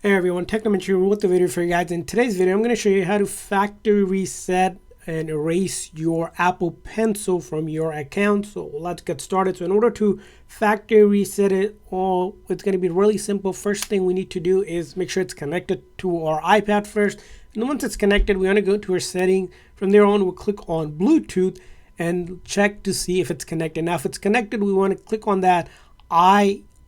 Hey everyone, Technomentary with the video for you guys. In today's video, I'm going to show you how to factory reset and erase your Apple Pencil from your account. So let's get started. So in order to factory reset it all, it's going to be really simple. First thing we need to do is make sure it's connected to our iPad first. And then once it's connected, we want to go to our setting. From there on, we'll click on Bluetooth and check to see if it's connected. Now, if it's connected, we want to click on that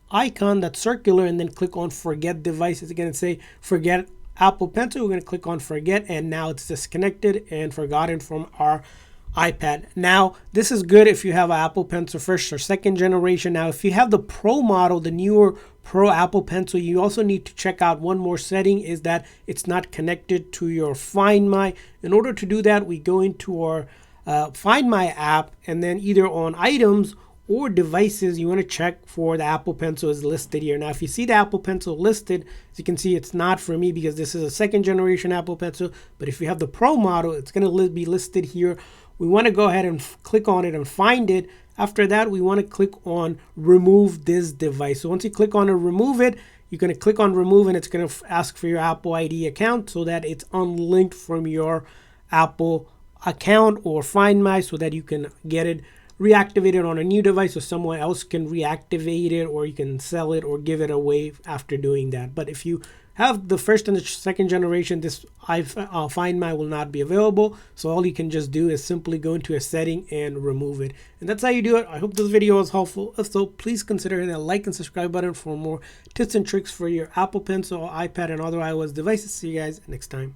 icon that's circular and then click on forget devices. Again, say forget Apple Pencil. We're going to click on forget, and now it's disconnected and forgotten from our iPad. Now this is good if you have an Apple Pencil first or second generation. Now if you have the Pro model, the newer Pro Apple Pencil, you also need to check out one more setting, is that it's not connected to your Find My. In order to do that, we go into our Find My app, and then either on items or devices, you want to check for the Apple Pencil is listed here. Now, if you see the Apple Pencil listed, as you can see, it's not for me because this is a second generation Apple Pencil. But if you have the Pro model, it's going to be listed here. We want to go ahead and click on it and find it. After that, we want to click on remove this device. So once you click on it, remove it, you're going to click on remove, and it's going to ask for your Apple ID account so that it's unlinked from your Apple account or Find My, so that you can get it reactivate it on a new device, or someone else can reactivate it, or you can sell it or give it away after doing that. But if you have the first and the second generation, this Find My will not be available. So all you can just do is simply go into a setting and remove it. And that's how you do it. I hope this video was helpful. If so, please consider hitting that like and subscribe button for more tips and tricks for your Apple Pencil, iPad, and other iOS devices. See you guys next time.